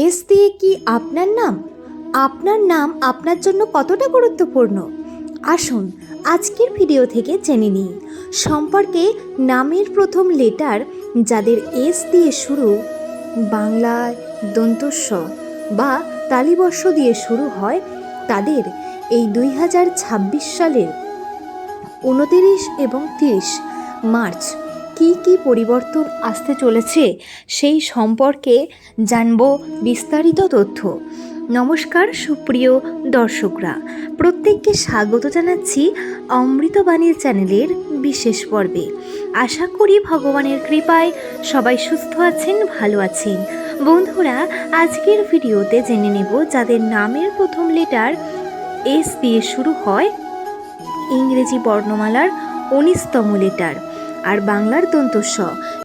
S দিয়ে কি আপনার নাম? আপনার নাম আপনার জন্য কতটা গুরুত্বপূর্ণ? আসুন আজকের ভিডিও থেকে জেনে নিই সম্পর্কে নামের প্রথম লেটার যাদের এস দিয়ে শুরু, বাংলায় দন্তস্ব বা তালিবর্ষ দিয়ে শুরু হয়, তাদের এই 2026 সালের 29 এবং 30 মার্চ কি পরিবর্তন আসতে চলেছে সেই সম্পর্কে জানব বিস্তারিত তথ্য। নমস্কার সুপ্রিয় দর্শকরা, প্রত্যেককে স্বাগত জানাচ্ছি অমৃতবাণীর চ্যানেলের বিশেষ পর্বে। আশা করি ভগবানের কৃপায় সবাই সুস্থ আছেন, ভালো আছেন। বন্ধুরা, আজকের ভিডিওতে জেনে নেব যাদের নামের প্রথম লেটার এস দিয়ে শুরু হয়, ইংরেজি বর্ণমালার 19তম লেটার আর বাংলার দন্তস্ব,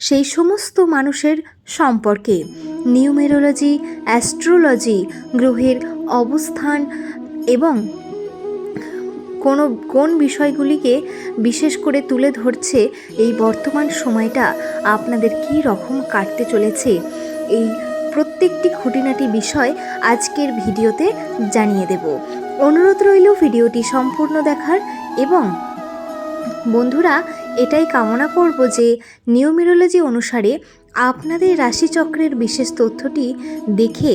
সেই সমস্ত মানুষের সম্পর্কে নিউমেরোলজি, অ্যাস্ট্রোলজি, গ্রহের অবস্থান এবং কোন বিষয়গুলিকে বিশেষ করে তুলে ধরছে, এই বর্তমান সময়টা আপনাদের কী রকম কাটতে চলেছে, এই প্রত্যেকটি খুঁটিনাটি বিষয় আজকের ভিডিওতে জানিয়ে দেব। অনুরোধ রইল ভিডিওটি সম্পূর্ণ দেখার এবং বন্ধুরা, এটাই কামনা করব যে নিউমেরোলজি অনুসারে আপনাদের রাশিচক্রের বিশেষ তথ্যটি দেখে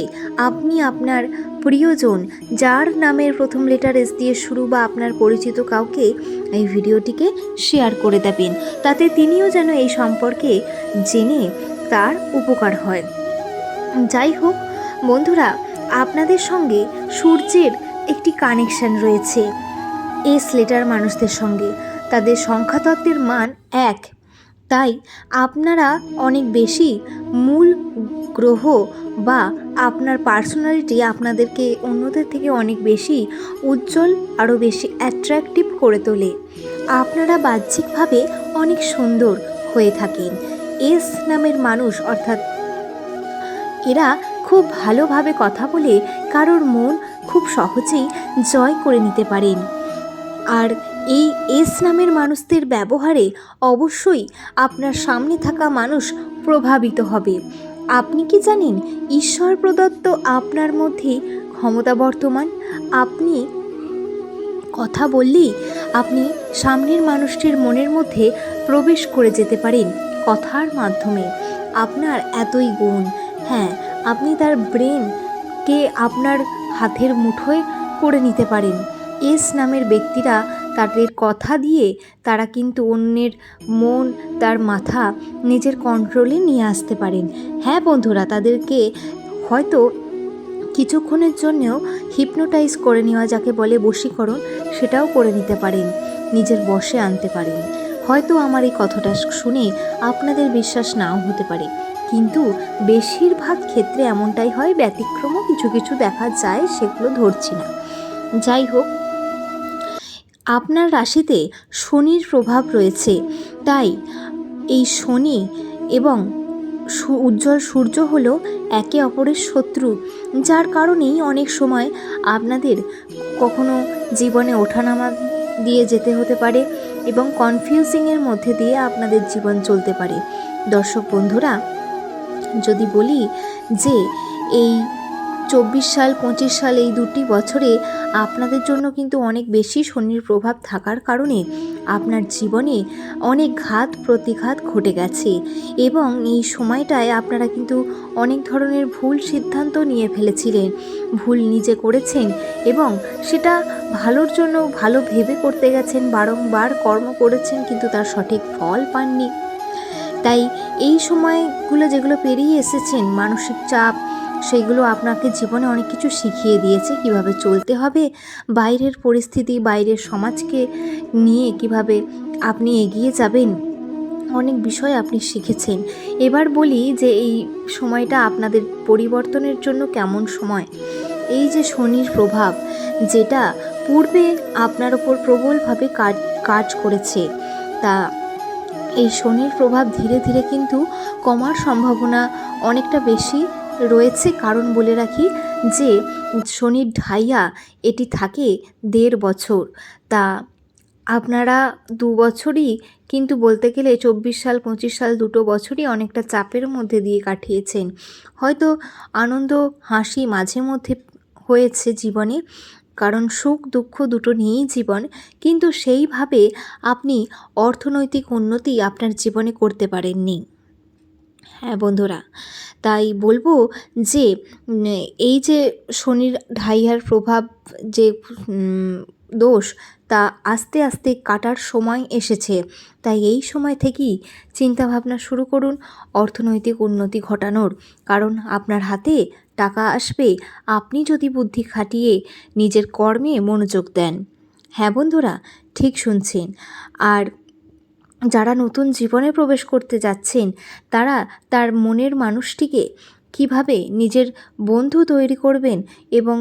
আপনি আপনার প্রিয়জন যার নামের প্রথম লেটার এস দিয়ে শুরু বা আপনার পরিচিত কাউকে এই ভিডিওটিকে শেয়ার করে দেবেন, তাতে তিনিও যেন এই সম্পর্কে জেনে তার উপকার হয়। যাই হোক বন্ধুরা, আপনাদের সঙ্গে সূর্যের একটি কানেকশন রয়েছে এস লেটার মানুষদের সঙ্গে। তাদের সংখ্যাতত্ত্বের মান 1, তাই আপনারা অনেক বেশি মূল গ্রহ বা আপনার পার্সোনালিটি আপনাদেরকে অন্যদের থেকে অনেক বেশি উজ্জ্বল, আরও বেশি অ্যাট্রাকটিভ করে তোলে। আপনারা বাহ্যিকভাবে অনেক সুন্দর হয়ে থাকেন। এস নামের মানুষ অর্থাৎ এরা খুব ভালোভাবে কথা বলে কারোর মন খুব সহজেই জয় করে নিতে পারেন। আর এই এস নামের মানুষদের ব্যবহারে অবশ্যই আপনার সামনে থাকা মানুষ প্রভাবিত হবে। আপনি কি জানেন ঈশ্বর প্রদত্ত আপনার মধ্যে ক্ষমতা বর্তমান? আপনি কথা বললেই আপনি সামনের মানুষটির মনের মধ্যে প্রবেশ করে যেতে পারেন কথার মাধ্যমে। আপনার এতই গুণ, হ্যাঁ, আপনি তার ব্রেনকে আপনার হাতের মুঠোয় করে নিতে পারেন। এস নামের ব্যক্তিরা তাদের কথা দিয়ে তারা কিন্তু অন্যের মন, তার মাথা নিজের কন্ট্রোলে নিয়ে আসতে পারেন। হ্যাঁ বন্ধুরা, তাদেরকে হয়তো কিছুক্ষণের জন্যেও হিপনোটাইজ করে নেওয়া, যাকে বলে বশীকরণ, সেটাও করে নিতে পারেন, নিজের বশে আনতে পারেন। হয়তো আমার এই কথাটা শুনে আপনাদের বিশ্বাস নাও হতে পারে, কিন্তু বেশিরভাগ ক্ষেত্রে এমনটাই হয়। ব্যতিক্রমও কিছু কিছু দেখা যায়, সেগুলো ধরছি না। যাই হোক, আপনার রাশিতে শনির প্রভাব রয়েছে, তাই এই শনি এবং উজ্জ্বল সূর্য হলো একে অপরের শত্রু, যার কারণেই অনেক সময় আপনাদের কখনো জীবনে ওঠানামা দিয়ে যেতে হতে পারে এবং কনফিউজিংয়ের মধ্যে দিয়ে আপনাদের জীবন চলতে পারে। দর্শক বন্ধুরা, যদি বলি যে এই 24 সাল 25 সাল এই দুটি বছরে আপনাদের জন্য কিন্তু অনেক বেশি শনির প্রভাব থাকার কারণে আপনার জীবনে অনেক ঘাত প্রতিঘাত ঘটে গেছে এবং এই সময়টায় আপনারা কিন্তু অনেক ধরনের ভুল সিদ্ধান্ত নিয়ে ফেলেছিলেন, ভুল নিজে করেছেন এবং সেটা ভালোর জন্য ভালো ভেবে করতে গেছেন, বারংবার কর্ম করেছেন কিন্তু তার সঠিক ফল পাননি। তাই এই সময়গুলো যেগুলো পেরিয়ে এসেছেন, মানসিক চাপ, সেইগুলো আপনাকে জীবনে অনেক কিছু শিখিয়ে দিয়েছে, কিভাবে চলতে হবে, বাইরের পরিস্থিতি, বাইরের সমাজকে নিয়ে কিভাবে আপনি এগিয়ে যাবেন, অনেক বিষয় আপনি শিখেছেন। এবার বলি যে এই সময়টা আপনাদের পরিবর্তনের জন্য কেমন সময়। এই যে শনির প্রভাব, যেটা পূর্বে আপনার ওপর প্রবলভাবে কাজ করেছে, তা এই শনির প্রভাব ধীরে ধীরে কিন্তু কমার সম্ভাবনা অনেকটা বেশি রয়েছে। কারণ বলে রাখি যে শনির ঢাইয়া এটি থাকে 1.5 বছর, তা আপনারা ২ বছরই কিন্তু বলতে গেলে ২৪ সাল ২৫ সাল দুটো বছরই অনেকটা চাপের মধ্যে দিয়ে কাটিয়েছেন। হয়তো আনন্দ হাসি মাঝে মধ্যে হয়েছে জীবনে, কারণ সুখ দুঃখ দুটো নিয়েই জীবন, কিন্তু সেইভাবে আপনি অর্থনৈতিক উন্নতি আপনার জীবনে করতে পারেননি। হ্যাঁ বন্ধুরা, তাই বলবো যে এই যে শনির ঢাইয়ার প্রভাব, যে দোষ, তা আস্তে আস্তে কাটার সময় এসেছে। তাই এই সময় থেকেই চিন্তাভাবনা শুরু করুন অর্থনৈতিক উন্নতি ঘটানোর, কারণ আপনার হাতে টাকা আসবে আপনি যদি বুদ্ধি খাটিয়ে নিজের কর্মে মনোযোগ দেন। হ্যাঁ বন্ধুরা, ঠিক শুনছেন। আর যারা নতুন জীবনে প্রবেশ করতে যাচ্ছেন, তারা তার মনের মানুষটিকে কিভাবে নিজের বন্ধু তৈরি করবেন এবং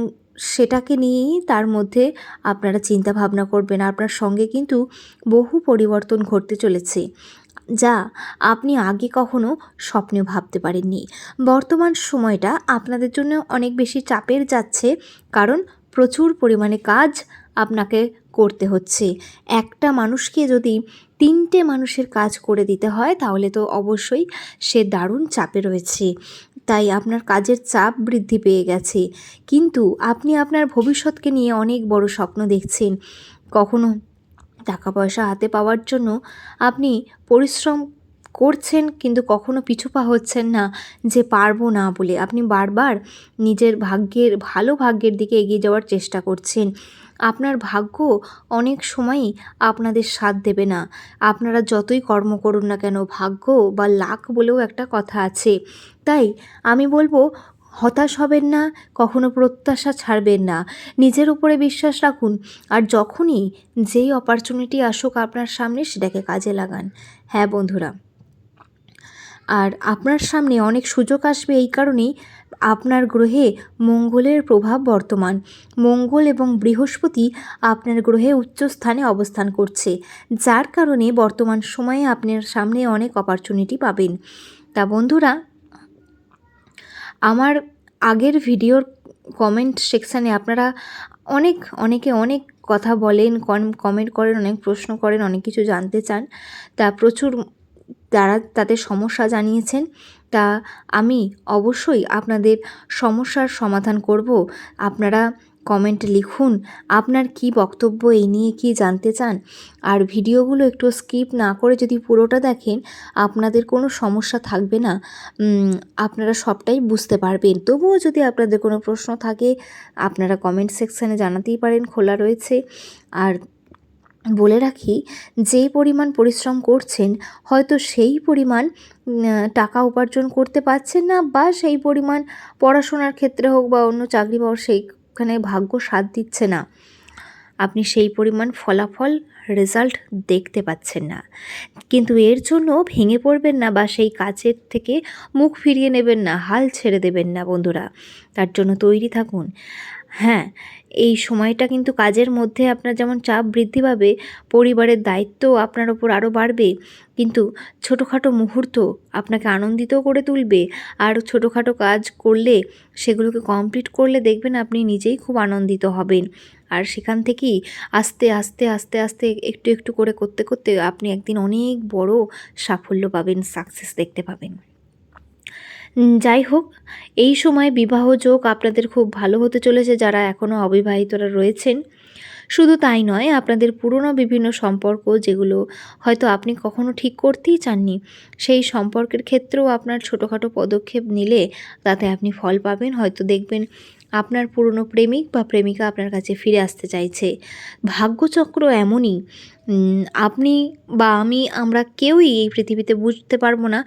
সেটাকে নিয়েই তার মধ্যে আপনারা চিন্তা ভাবনা করবেন। আপনার সঙ্গে কিন্তু বহু পরিবর্তন ঘটতে চলেছে, যা আপনি আগে কখনো স্বপ্নে ভাবতে পারেননি। বর্তমান সময়টা আপনাদের জন্য অনেক বেশি চাপের যাচ্ছে, কারণ প্রচুর পরিমাণে কাজ আপনাকে করতে হচ্ছে। একটা মানুষকে যদি 3টে মানুষের কাজ করে দিতে হয়, তাহলে তো অবশ্যই সে দারুণ চাপে রয়েছে। তাই আপনার কাজের চাপ বৃদ্ধি পেয়ে গেছে, কিন্তু আপনি আপনার ভবিষ্যৎকে নিয়ে অনেক বড় স্বপ্ন দেখছেন। কখনো টাকা পয়সা হাতে পাওয়ার জন্য আপনি পরিশ্রম করছেন, কিন্তু কখনো পিছু পা হচ্ছেন না যে পারবো না বলে। আপনি বারবার নিজের ভালো ভাগ্যের দিকে এগিয়ে যাওয়ার চেষ্টা করছেন। আপনার ভাগ্য অনেক সময়ই আপনাদের সাথ দেবে না। আপনারা যতই কর্ম করুন না কেন, ভাগ্য বা লাক বলেও একটা কথা আছে। তাই আমি বলবো, হতাশ হবেন না, কখনো প্রত্যাশা ছাড়বেন না, নিজের উপরে বিশ্বাস রাখুন। আর যখনই যেই অপরচুনিটি আসুক আপনার সামনে, সেটাকে কাজে লাগান। হ্যাঁ বন্ধুরা, আর আপনার সামনে অনেক সুযোগ আসবে এই কারণেই, আপনার গ্রহে মঙ্গলের প্রভাব বর্তমান। মঙ্গল এবং বৃহস্পতি আপনার গ্রহে উচ্চ স্থানে অবস্থান করছে, যার কারণে বর্তমান সময়ে আপনার সামনে অনেক অপরচুনিটি পাবেন। তা বন্ধুরা, আমার আগের ভিডিওর কমেন্ট সেকশানে আপনারা অনেকে অনেক কথা বলেন, কমেন্ট করেন, অনেক প্রশ্ন করেন, অনেক কিছু জানতে চান। তা প্রচুর তারা তাদের সমস্যা জানিয়েছেন। তা আমি অবশ্যই আপনাদের সমস্যার সমাধান করব। আপনারা কমেন্টে লিখুন আপনার কি বক্তব্য, এই নিয়ে কি জানতে চান। আর ভিডিওগুলো একটু স্কিপ না করে যদি পুরোটা দেখেন, আপনাদের কোনো সমস্যা থাকবে না, আপনারা সবটাই বুঝতে পারবেন। তবুও যদি আপনাদের কোনো প্রশ্ন থাকে, আপনারা কমেন্ট সেকশানে জানাতেই পারেন, খোলা রয়েছে। আর বলে রাখি, যেই পরিমাণ পরিশ্রম করছেন, হয়তো সেই পরিমাণ টাকা উপার্জন করতে পারছেন না, বা সেই পরিমাণ পড়াশোনার ক্ষেত্রে হোক বা অন্য চাকরি পাওয়ার সেইখানে ভাগ্য সাথ দিচ্ছে না, আপনি সেই পরিমাণ ফলাফল রেজাল্ট দেখতে পাচ্ছেন না। কিন্তু এর জন্য ভেঙে পড়বেন না বা সেই কাজের থেকে মুখ ফিরিয়ে নেবেন না, হাল ছেড়ে দেবেন না বন্ধুরা। তার জন্য তৈরি থাকুন। হ্যাঁ, এই সময়টা কিন্তু কাজের মধ্যে আপনার যেমন চাপ বৃদ্ধি পাবে, পরিবারের দায়িত্বও আপনার ওপর আরও বাড়বে, কিন্তু ছোটোখাটো মুহূর্ত আপনাকে আনন্দিত করে তুলবে। আর ছোটোখাটো কাজ করলে, সেগুলোকে কমপ্লিট করলে দেখবেন আপনি নিজেই খুব আনন্দিত হবেন। আর সেখান থেকেই আস্তে আস্তে আস্তে আস্তে একটু একটু করে করতে করতে আপনি একদিন অনেক বড় সাফল্য পাবেন, সাকসেস দেখতে পাবেন। যাই হোক, এই সময় বিবাহ যোগ আপনাদের খুব ভালো হতে চলেছে, যারা এখনও অবিবাহিতরা রয়েছেন। শুধু তাই নয়, আপনাদের পুরনো বিভিন্ন সম্পর্ক, যেগুলো হয়তো আপনি কখনো ঠিক করতেই চাননি, সেই সম্পর্কের ক্ষেত্রেও আপনার ছোটোখাটো পদক্ষেপ নিলে তাতে আপনি ফল পাবেন। হয়তো দেখবেন আপনার পুরনো প্রেমিক বা প্রেমিকা আপনার কাছে ফিরে আসতে চাইছে। ভাগ্যচক্র এমনই, আপনি বা আমরা কেউই এই পৃথিবীতে বুঝতে পারবো না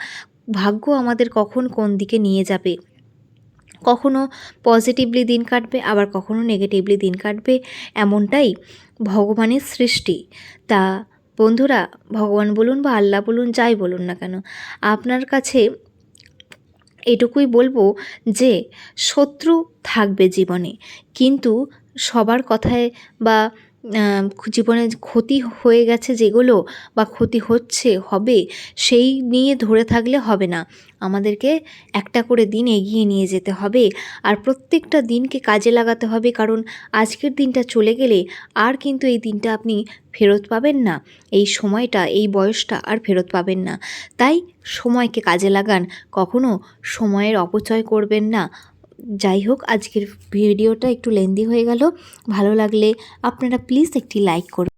ভাগ্য আমাদের কখন কোন দিকে নিয়ে যাবে। কখনো পজিটিভলি দিন কাটবে, আবার কখনো নেগেটিভলি দিন কাটবে, এমনটাই ভগবানের সৃষ্টি। তা বন্ধুরা, ভগবান বলুন বা আল্লাহ বলুন, যাই বলুন না কেন, আপনার কাছে এটুকুই বলবো যে শত্রু থাকবে জীবনে, কিন্তু সবার কথায় বা জীবনে ক্ষতি হয়ে গেছে যেগুলো বা ক্ষতি হবে সেই নিয়ে ধরে থাকলে হবে না। আমাদেরকে একটা করে দিন এগিয়ে নিয়ে যেতে হবে আর প্রত্যেকটা দিনকে কাজে লাগাতে হবে, কারণ আজকের দিনটা চলে গেলে আর কিন্তু এই দিনটা আপনি ফেরত পাবেন না, এই সময়টা এই বয়সটা আর ফেরত পাবেন না। তাই সময়কে কাজে লাগান, কখনো সময়ের অপচয় করবেন না। যাই হোক, আজকের ভিডিওটা একটু লেন্দি হয়ে গেল। ভালো লাগলে আপনারা প্লিজ একটি লাইক করুন।